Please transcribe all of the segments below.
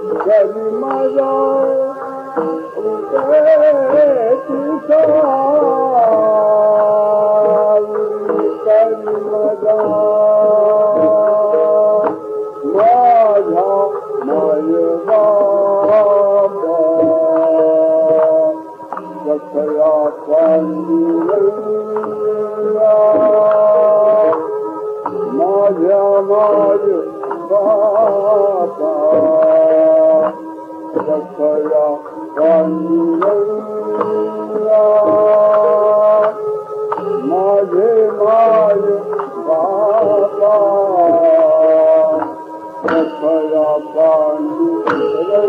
करी मजा करी मजा माझा माय बाबा रखया पांडुरंगा माझ्या माय बाबा रखया पांडुरंगा माझे माय बाबा रखया पांडुरंगा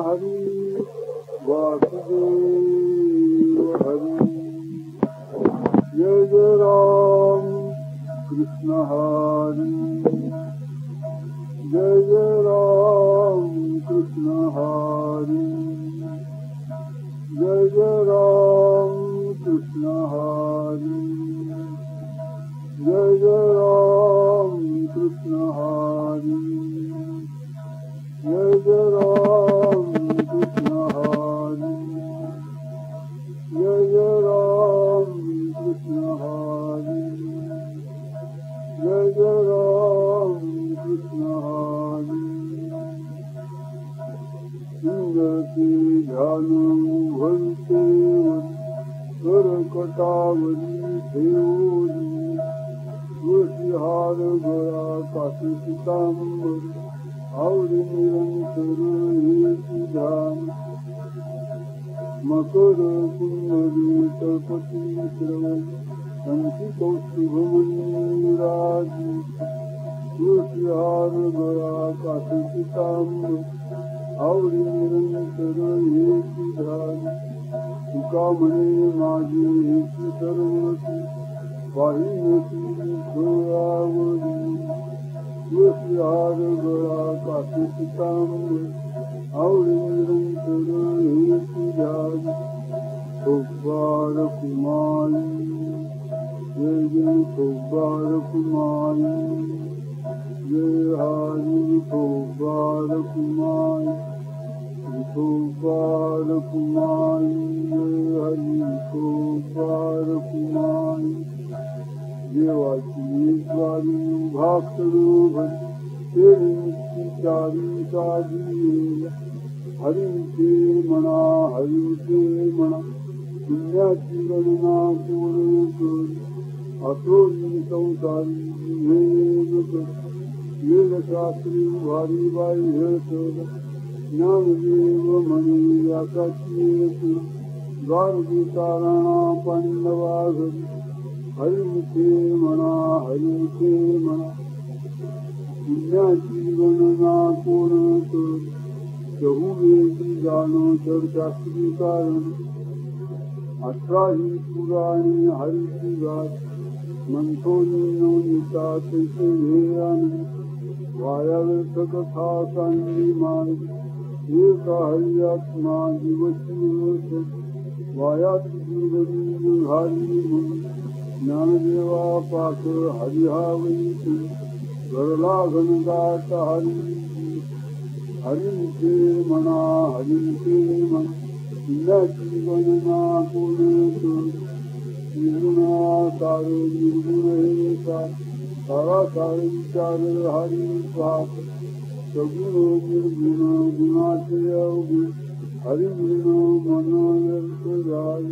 हरि वासुदेव हरि जय जय राम कृष्ण हरि जय जय राम कृष्ण हरि जय जय राम कृष्ण हरि जय जय राम कृष्ण हरि जय जय राम कृष्ण हरि जय जय राम कृष्ण हरि जय जय राम कृष्ण हरि सुंदरती ध्यान भरते करकटावरी ठेवली तुळशीहार गळा काठी पितांबर आवडी निरंतर हेची ध्यान मकर कुंडली तळपती श्रवण कंठी कौस्तुभमणी राजी तुळशीहार गळा काठी पितांबर आवडी निरंतर हेची ध्यान तुका म्हणे माझी हेची सर्वती वाहिनती डोळ्यावरी तुळशीहार गळा काठी पितांबर आवडी निरंतर हेची ध्यान सोपार कुमारी जय जय सोपार कुमारी जय हरी सोपार कुमारी सोपार कुमारी जय हरी सोपार कुमारी देवाची स्वारी भाकरू भरी चारी साधी हरीचे म्हणा हरीचे म्हणा पुण्याची गणना कोण करी आतोनी संसारी वेदशास्त्री भारी बाई हेतल ज्ञानदेव म्हणे याकाची गार्गिका राणा पांडवा घरी हरिमुखे म्हणा हरिमुखे म्हणा पुण्याची गणना कोण कर चहुवेदी जाणो शास्त्री कारण 18 पुराणी हरिची गात मंथोनी नवनीता तैसे ध्येयानी वायाव्यर्थ कथा सांगली मार्ग एका हरियात्मा दिवशी वायात दुर्गती घाली म्हणून ज्ञानदेवा पाठ हरिहावई घडला घनदाट हरी हरिमुखे म्हणा हरिमुखे म्हणा पुण्याची गणना कोण निर्गुणा सार निर्गुण हे सारा सार विचार हरी पाठ सगुण निर्गुण गुणाचे अवगुण हरिगुण मन व्यर्थ जाय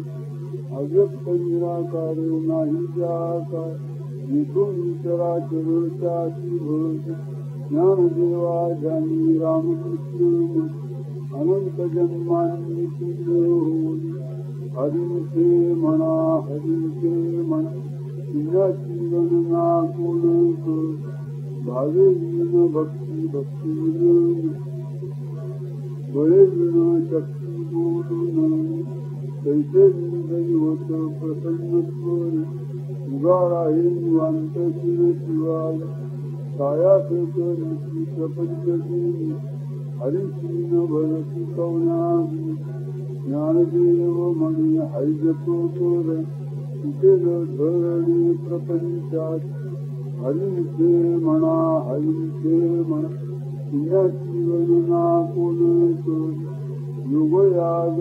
अव्यक्त निराकार नाही जाकार निखुण चराचर त्याची भोग ज्ञानदेवा ज्ञानी रामकृष्ण अनंत जन्मांनी होई हरिमुखे म्हणा हरिमुखे म्हणा पुण्याची गणना कोण कर भावे विण भक्ती भक्ती विण बळे विण शक्ती बोलून तैसे दैवत प्रसन्नत्व उगार आहे निवांत शिव शिवाय कायात निती प्रपंचदेवी हरिशीन भरती कवनागी ज्ञानदेव म्हणे हरिजप कर तुझे धरणी प्रपंचात हरिमुखे म्हणा हरिमुखे म्हणा पुण्याची गणना कोण कर योगयाग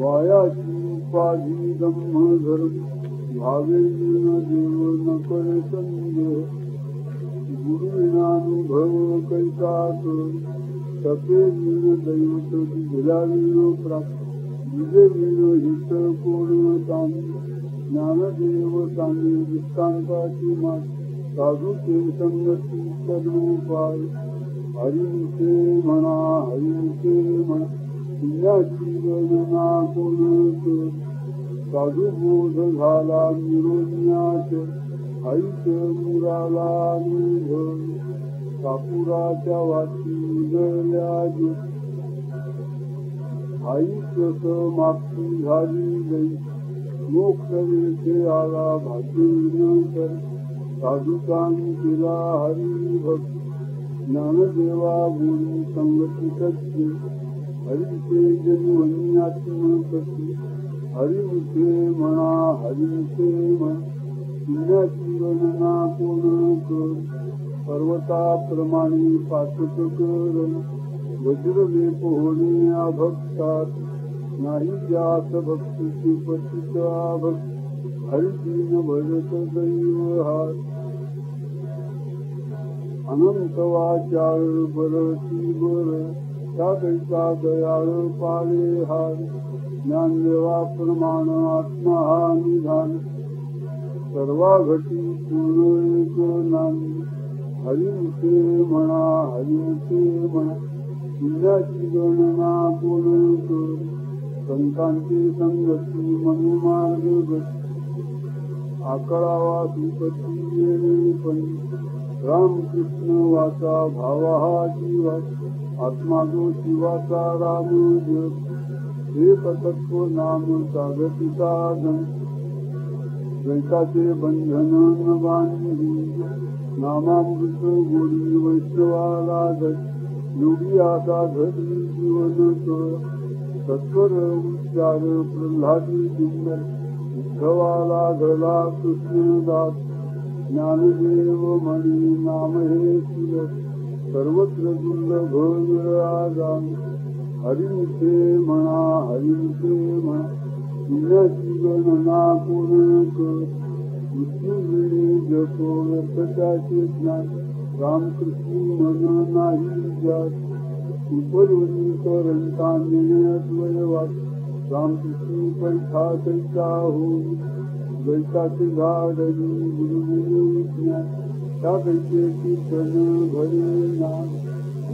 वायाची उपाधी ब्रह्म धर्म भावे देव न करे संदेह गुरुविनानुभव कैसा कर तपे विण दैवत दिला विण प्राप्त विजय विण हित कोण सांग ज्ञानदेव सांगे दृष्टांताची मात साधूचे संगती सदुपाय हरिमुखे म्हणा हरिमुखे म्हणा पुण्याची गणना कोण कर साधू बोध झाला निरोज्ञाच ऐक मुराला निध कापुराच्या वाची उजळल्या आई कस मागची झाली गई मोक्ष येथे आला भाग्य नंतर साधुकांनी केला हरिभक्ती ज्ञानदेवा गुरु संगती सत्य हरिचे जन्मनी आत्मकथी हरिमुखे म्हणा हरिमुखे म्हण पुण्याची गणना कोण कर पर्वताप्रमाणे पातक कर वज्रलेप होणे अभक्तात नाही जात भक्तीची पतित भक्त हरिदीन भजत दैव हात अनंत वाचाळ बरती बर त्याकरिता दयाळ पाळे हार ज्ञानदेवा प्रमाण आत्मा हा निधान सर्वा घटी पूर्ण एक नांद हरिमुखे म्हणा हरिमुखे म्हणा पुण्याची गणना कोण कर संतांची संगती मनमार्ग आकळावा सुपती येणे पण रामकृष्ण वाचा भावा हा जीवा आत्मा जो शिवाचा राम जग एक तत्व नाम सागती साधन द्वैताचे बंधन न बांधी नामामृत गोडी वैष्णवाला धर योगी आता धरी जीवन सत्वर उच्चार प्रल्हादी सुंदर उद्धवाला धरला कृष्णदास ज्ञानदेव म्हणी नाम हे तुझ सर्वत्र दुर्लभ विराजान हरिमुखे म्हणा हरिमुखे म्हणा पुण्याची गणना कोण कर मृत्यूवेळी जपो व्यर्थाचे ज्ञान रामकृष्ण मन नाही जात उपरवरी करंताने अद्वयवाद रामकृष्ण पैठा कैसा होई वैताचे झाडली गुरुगुरु विज्ञान त्या कैसे कीर्तन घडे नाम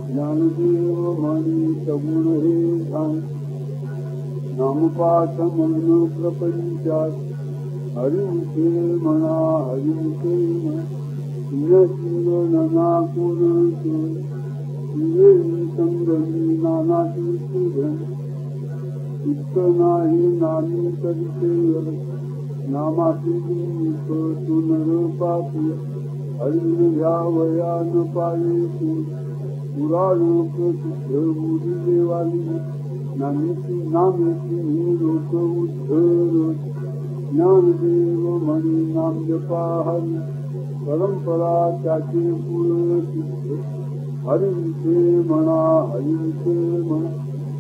ज्ञानदेव म्हणी सगुण हे ध्यान नामपाठ मन प्रपंचात हरिमुखे म्हणा हरिमुखे म्हणा पुण्याची गणना कोण कर तुझे संगमी नानाची सुधन इतक नाही नामी करीते नामाची पुनरपापी हरिण घ्यावया न पाये पुराण प्रसिद्ध बुधी देवाली नामेची लोक उद्धर ज्ञानदेव म्हणी नाम जपा हरी परंपरा त्याचे पुरसिद्ध हरिमुखे म्हणा हरिमुखे म्हणा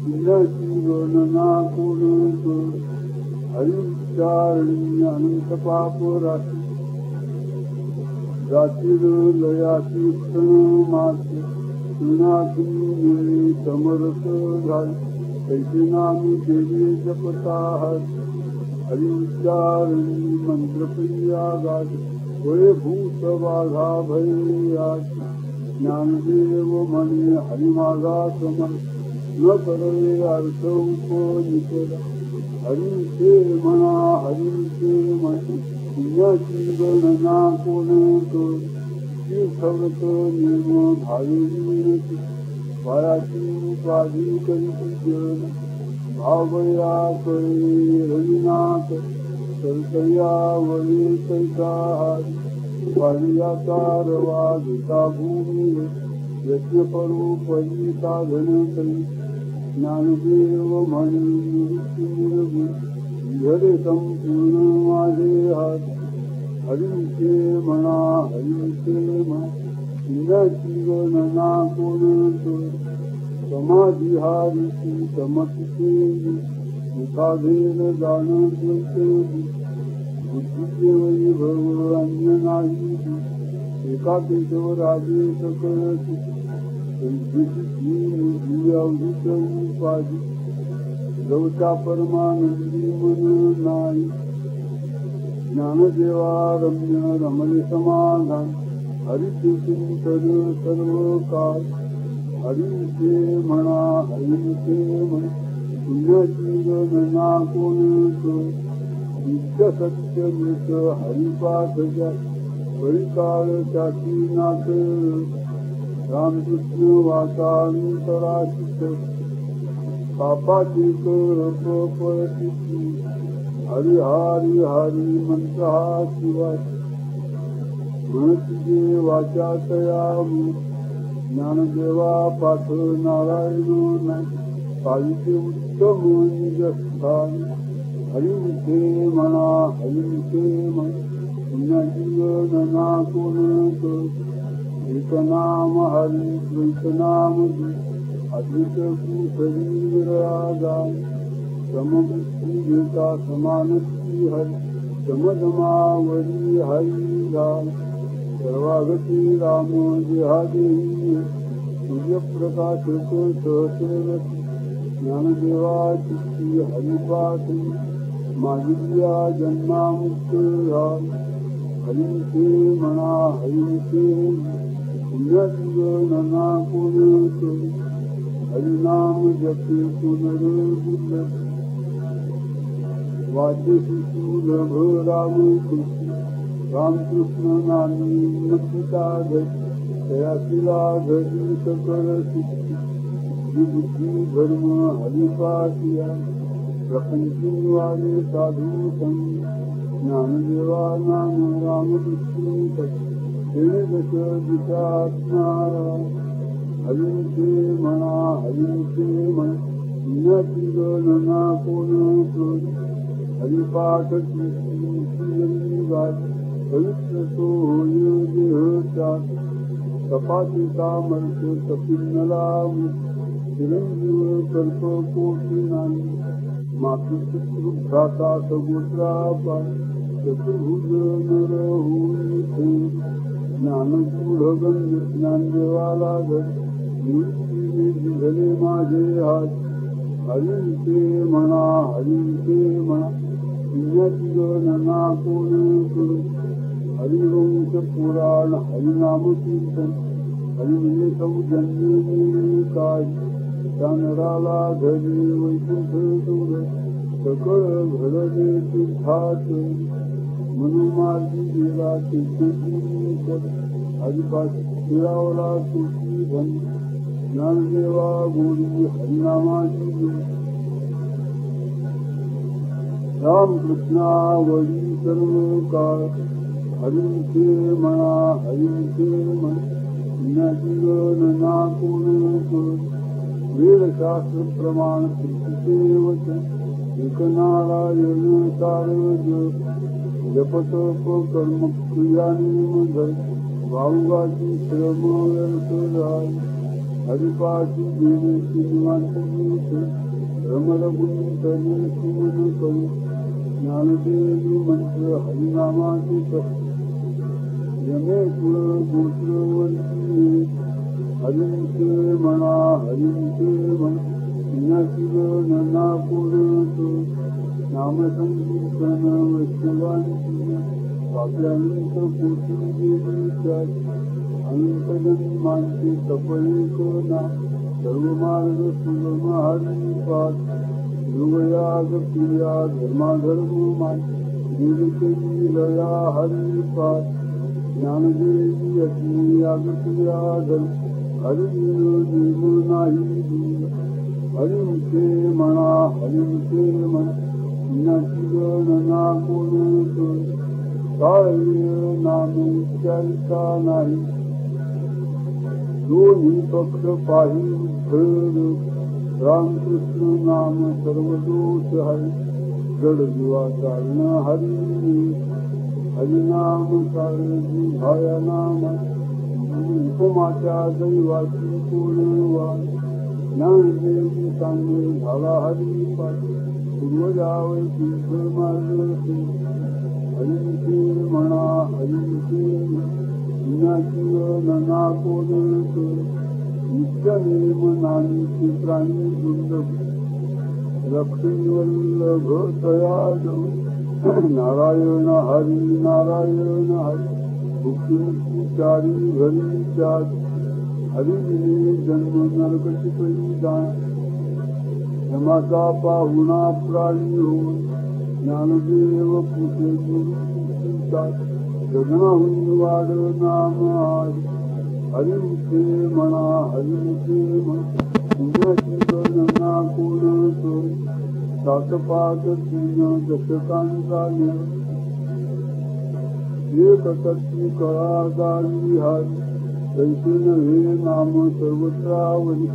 पुण्याची गणना कोण कर हरिचारणी अनंत पाप राशी जातील लयाची क्षण मात्र तुनातून समरस झाले कैसे नामी देवी जपताहत हरिचारणी मंत्रप्रिया गाज होय भूत बाधा भयात ज्ञानदेव म्हणे हरिमागा समर न करले अर्थ उपनिषद हरिमुखे म्हणा हरिमुखे म्हणे पुण्याची गणना कोण कर तीर्थव्रत नियम भावी वायाची उपाधी करीती जन भावया करे रविनाथ सरकया वळे कैसा हारी पारियाचा रवा घेता भूमी यज्ञ परोपरी साधन करी ज्ञानदेव म्हणी निर्गुण घडे संपूर्ण माझे हात हरिमुखे म्हणा हरिमुखे म्हणा पुण्याची गणना कोण कर समाधी हारीची समतिके मुखाभेद जाण बुद्धीचे वैभव अन्य नाही एका केशवराजे सकळती अवधूत उपाधी जवच्या परमानंदी मन नाही ज्ञानदेवा रम्य रमणे समाधान हरिचे चिंतन सर्व काळ हरिमुखे म्हणा हरिमुखे म्हणा पुण्याची गणना कोण कर नित्य सत्य मृत हरिपाठ परिकाळ त्याची नाथ रामकृष्ण वाचांतराशित पापाची करप पळती हरी हरी हरी मंत्र हा शिवाय म्हणती वाचा तया ज्ञानदेवा पाठ नारायण पाहिजे उत्तम निजस्थान हरिमुखे म्हणा हरिमुखे म्हण पुण्यजीवन ना कोण एक नाम हरी द्वैत नाम अद्वित शरीर आगान समवृत्ती घेता समानती हरी समधमावरी हरी राम सर्वागती राम जिहादेवी सूर्यप्रकाश सहसेवती ज्ञानदेवा चित्ती हरिपाठ मागिल्या जन्मामुक्त झाल हरिमुखे म्हणा हरिमुखे पुण्यजीवन ना कोण हरिनाम जपे पुनर्बुद्ध वाचेशी सुलभ रामकृष्ण रामकृष्ण नामी मतिता घटी तयाशिला घटी सकळ सिद्धी बुद्धी धर्म हरिपाठिया प्रपंची वाले साधू संग ज्ञानदेवा नाम रामकृष्ण दश दिशात्मारा हरिमुखे म्हणा हरिमुखे म्हण पुण्याची गणना कोण हरिपाठ पवित्र तो होय देहचा तपाची सामर्थ्य तपिन्नला चिरंजीव कल्प कोटी नाही मातृभ्राता सगोत्रा चतुर्भुज नर होई ज्ञानगूढ ज्ञानदेवाला घरी झाले माझे हात हरिमुखे म्हणा हरिमुखे म्हणा पुण्याची गणना कोण हरिवंश पुराण हरिनाम कीर्तन हरिमुखे सौजन्य काय चांदराला घरी वैकुंठ दूर सकळ घडले तीर्थात मनुमार्गी गेला तीर्थेश्वर हरिपाठ फिरावला तुझी धन ज्ञानदेवा गोडी हरिनामाची रामकृष्णावरी सर्व काळ हरिमुखे म्हणा हरिमुखे म्हण पुण्याची गणना कोण वेदशास्त्र प्रमाण कृतीचे वचन एक नारायण सार जपतप कर्म क्रियानिमधर वावगाची श्रम व्यर्थ जाय हरिपाठी देवीची निवांत गीत रमण गुंतले सुमन करू ज्ञानदेवी मंत्र हरिनामाची यमे कुळ गोत्रवंती हरिमुखे म्हणा हरिमुखे म्हण पुण्याची गणना कोण नामसंकीर्तन वैष्णवांची पाप्यानंत पोटी देवीच्या अनंत जन्मांची तपळी कोणा सर्व मार्ग सुगम हरिपाठ ध्रुवयाग प्रिया धर्माधर्म मान देविकेची लया हरिपाठ ज्ञानदेवी अग्नी याग प्रिया धर्म हरिदेव नाही हरिमुखे म्हणा हरिमुखे म्हण पुण्याची गणना कोण काळवे नामे उच्चारिता नाही दोन्ही पक्ष पाही उद्धर रामकृष्ण नाम सर्व दोष हरी जड जीवा चारण हरी हरिनाम सारजी भाया नाम उपमाच्या दैवाची कोणवा ज्ञानदेवी सांगे झाला हरिपाठ पूर्वजावै तीर्थ मार्ग हरिमुखे म्हणा हरिमुखे पुण्याची गणना कोण नित्य नेम नानीची प्राणी दुर्लभ लक्ष्मीवल्लभ तयाद नारायण हरी नारायण हरी भुक्तीचारी घरी जात हरिविने जन्म नरकटी परिधान यमाचा पाहुणा प्राणी होऊन ज्ञानदेव पुढे गुरु गगनाहून वाढ नाम हरिमुखे म्हणा हरिमुखे पुण्याची गणना कोण सातपात तीन दशकांचा एक तत्वी कळा झाली हारी तैसे नव्हे नाम सर्वत्रावरी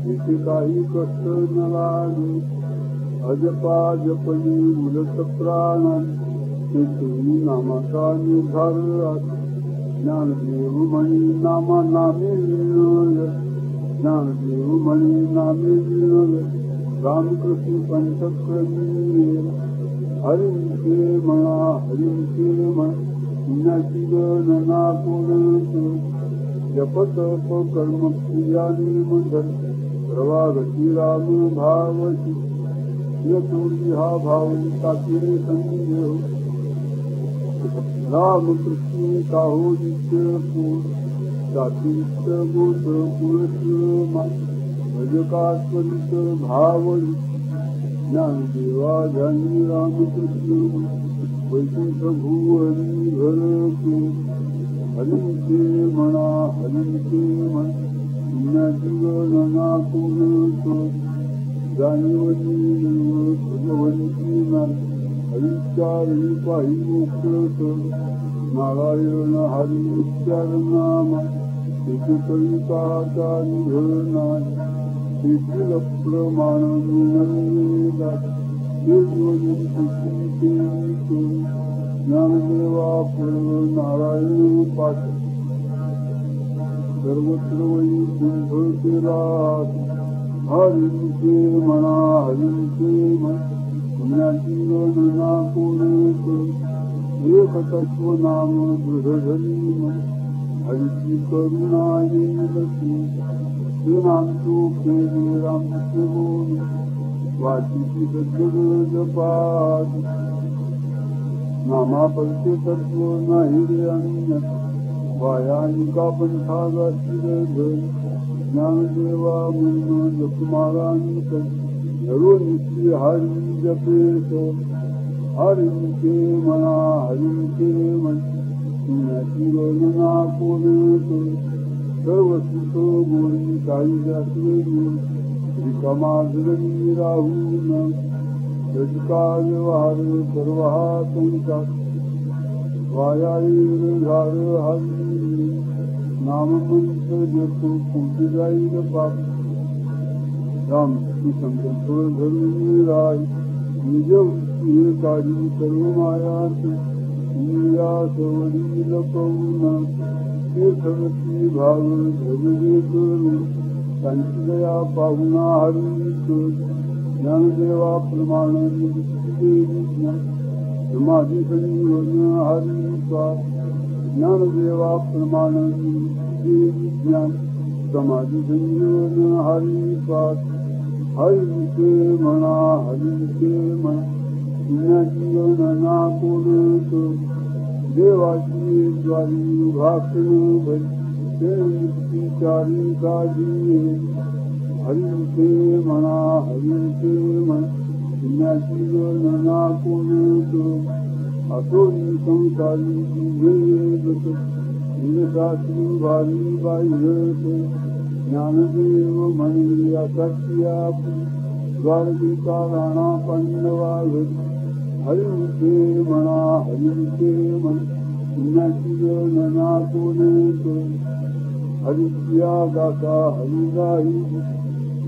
येथे काही कष्ट न लागे अजपा जपणी उलट प्राण तेथेही नामाचा निर्धार ज्ञानदेव म्हणी नामा नामे विनोद ज्ञानदेव म्हणी नामे विनोद रामकृष्ण पंचक्रमी हरिमुखे म्हणा हरिमुखे म्हण पुण्याची गणना कोण जपत कर्म क्रियानी मंडल प्रवागती राम भावती यतोरी हा भाव ताकिरे संदेव राम कृष्ण काहो नित्य पूर जातीत गोत पुरस्मा भजकास्परित भावली ज्ञानदेवा ज्ञानी रामकृष्ण वैकुंठ भुवनी भरतो हरिमुखे म्हणा हरिमुखे म्हण पुण्याची गणना कोण जाणीवनी भगवंती हरिचारी पाही मोकळत नारायण हरी उच्चार नामा तेथे कविताचा निघणा तेथील प्रमाण ज्ञानदेवा नारायण पाठ सर्वत्र वैकुंठ हरिमुखे म्हणा हरिमुखे म्हण पुण्याची गणना कोण एक तत्व नाम दृढधरी हरिची करुणा येईल नामतो केले रामकृष्ण वाचीची जपात नामापरचे तत्व नाही अन्य वायानिका पंथागा शिरधर ज्ञानदेवा म्हणून जपमारांत नित्य हरी जपेत हरिमुखे म्हणा हरिमुखे म्हण पुण्याची गणना कोण सर्व सुख गोळी काही जासलेली रिकामाजरी राहून जजका व्यवहार सर्व हा संसार वायाळी झाड हरी नाममंत्र जपो कुठे जाईल पाप रामकृष्ण संकल्प धरून राय निज काळजी सर्व मायात सवरी लपवून तीर्थवती भाव धरले करून त्यांची दया पाहुणा हरी ज्ञानदेवा प्रमाण समाधी संजीवन हरी ज्ञानदेवा प्रमाण ज्ञान समाधी संजीवन हरी हरिमुखे म्हणा हरिमुखे म्हण पुण्याची गणना कोण देवाची द्वारी भाषण भरी चारी काजी हरिमुखे म्हणा हरिमुखे म्हण पुण्याची गणना कोण असोनी संसारी शास्त्री भारी बाह्य ज्ञानदेव म्हणी असाच्या द्वारकिका राणा पांडवा हरिमुखे म्हणा हरिमुखे म्हण पुण्याची गणना कोण हरिप्रिया गाता हरिगाई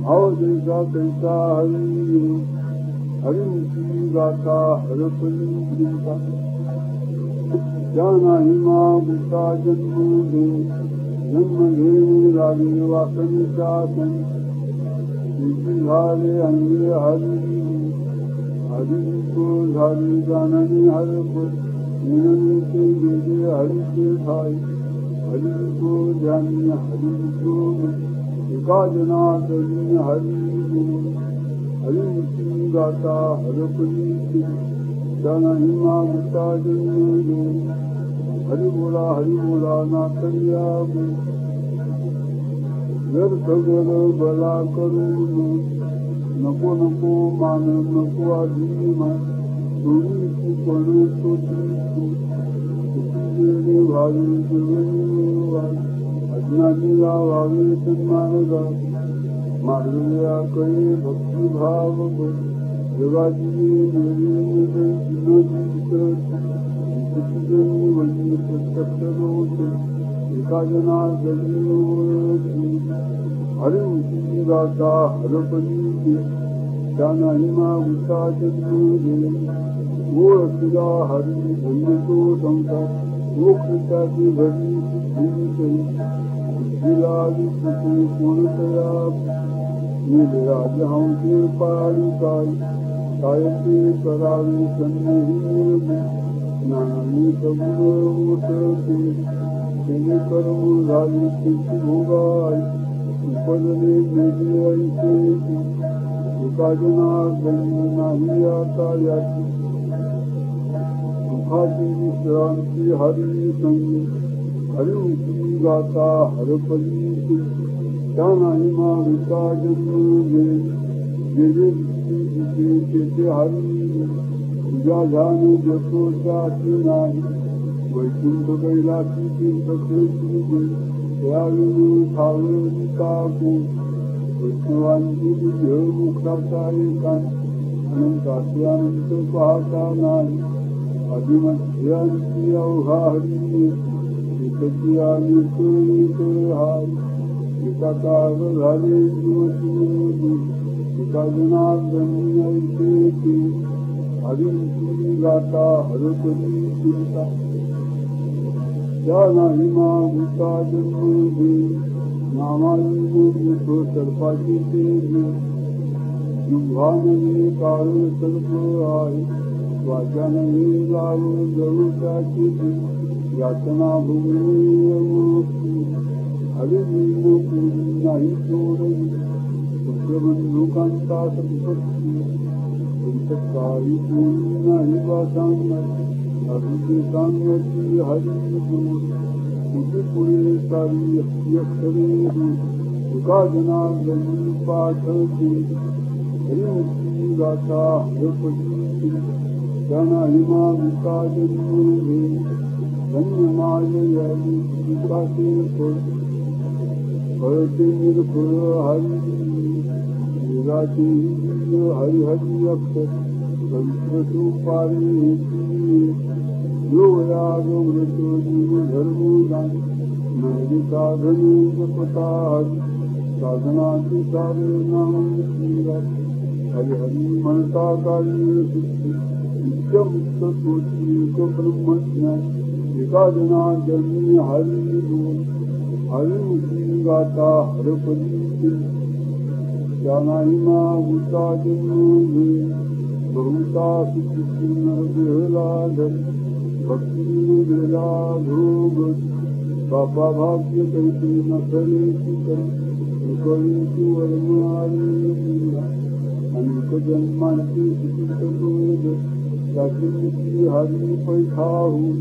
भाव देशा कैसा हरी हरिमुखी गाता हरपली त्या नाही माता जन्म दे जन्म घेऊन लागे वाकणी शासन झाले अंगे हरी हरिको झाले जाणणे हरप निरमिते गेले हरिचे ठाई हरिको ज्ञानी हरिको एका जनार्दनी हरी हरिमुखी गाता हरपली त्या नाही माता जन्म दे हरि बोला नाथया जर सगळ बला करून नको नको मान नको अभिमान तुझी पण तुझी भावी ज्ञानीला वावे सन्मार्गा मार्गया कळे भक्तिभाव जगाची प्रत्यक्ष एका जना हरि गाता हरपली त्या नाही मागुता जन्म तुला हरी बोलतो संसार मोक्षाची घडी कोणतया राज हंसे पाळी काय ते करावे संधी नानी सगुण तिने कर्म झाली तिची भोगाय उपजले गेली ऐसे एका जनार्दन नाही आता याची सुखाची विश्रांती हरी संगी हरिमुखी गाता हरपली त्या नाही माविका जन्म गेले ते हरी तुझ्या ध्यान जसो जाती नाही वैकुंठ कैलासी तीर्थक्षेत्री त्यावेळी खावळी टाकू वैष्णवांची विजय मुखाचा एकांत अनंताचे अनंत पाहता नाही आदिमध्यांची अवघा हरी एकची आणि हाय एका काळ झाले दिवशी एका जनार्दनी ऐसे हरिमुखी गाता हरपली चिंता त्या नाही मागुता जन्म नामानी तो सर्पाची जिव्हानवी काळ सर्प आहे वाचानवी लाव जळूच्याची यातना भूमी हरिमुखी नाही सोडली पुत्रबंधुकांता संपत्ती काही पूर्ण नाही वाचांना अभिषेक सांगती हरी तुझे पुढे सारी अक्षरे तुका जनार्दनी पाठवते हरिमुखी गाता हरपती त्या नाही माविका जन्म धन्य माययाली विकासे फळते निर्फळ हरी वेदाचे हरिहरी अक्षर संस्कृतोपारी योगयाग व्रत जीव धर्मदान नैरिका धनु जपता हरी साधनाची सारे नाम हरिहरी म्हणता कार्य नित्यमुक्त तोची एक ब्रह्मज्ञान एका जनार्दनी हरी हरिमुखी गाता हरपली त्या नाही मागुता जन्म बहुता सुखीला भक्ती गेला धोग बापा भाग्य कैसे नसलेची कळीची वर्म अनेक जन्मांची सुखी त्याची हरी पैठाहू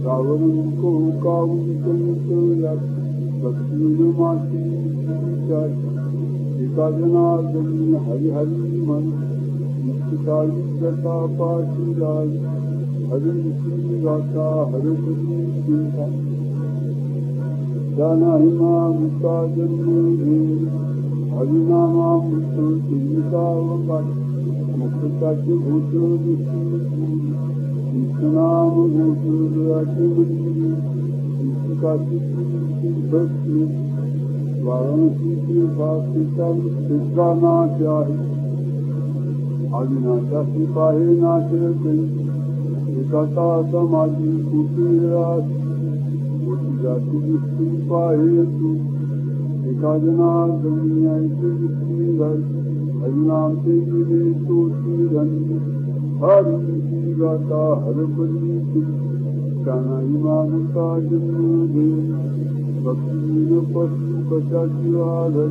रावण मुको कावून भक्ती माती एका जनार्दनी हरिहरी मन निश्चितायी जता पाशीलाय हरिमुखी गाता हरपली चिंता त्या नाही मागुता जन्म हरिनामामृत चिंतावकाय मुक्ताची भूत कृष्णनाम भूत जयाची मंदिरी निश्चिताची भक्ती वाराणसी सिद्धानाथ आहे आदिनाथा सिपाही नाचे एका तासा माझी कुटीरात मोठी जाती दिसती पाहे तू एका जनार्दनी ऐसे दिसती घाल हरिनाम ते गेले तोची धन्य हरिमुखी गाता हरपली त्या नाही मागुता जन्म भक्तीन पशु कशाची आढळ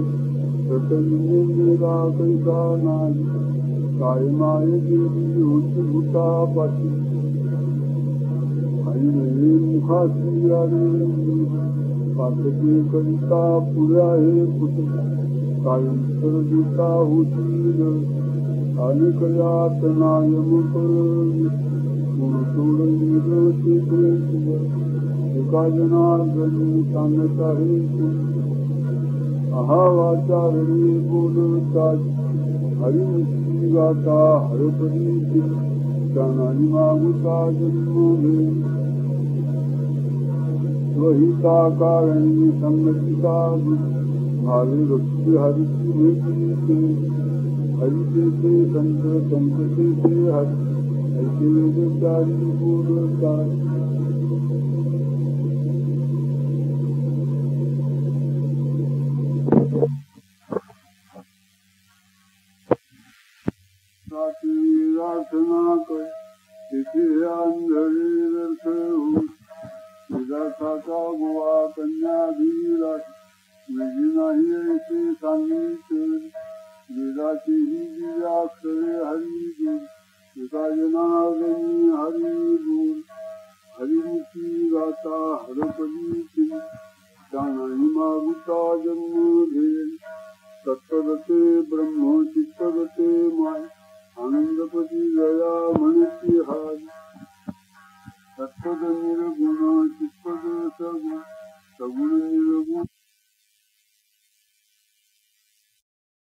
रतनीने मेला कैसा नाही काय माय गेली होती भूतापाशी हरिणे मुखाशी आले पातके करिता पुऱ्या हे पुत कायम सर्विता होतील अनेक यातना यम करवी गुण सोडून एका जनार्दनी सांगता हे अहावाचारणी बोलता हरिमुक्ती गाता हरपरी ज्ञानानी मागुता जन्मोगे स्वहिता कारणी संगतिता भावे भक्ती हरिची भेटी हरिचे संत संतते हरि ऐसे वेदचारी बोलतात प्रार्थना कर तिथे अंधळे व्यर्थ होऊन विलासाचा गोवा कन्याधीरा विधी नाही ऐसे सांगितले वेदाची ही दिव्याक्षरे हरी एका जनार्दनी हरी बोल हरिमुखी गाता हरपदी ज्ञानानी मागुता जन्म घेईल तत्पदते ब्रह्मची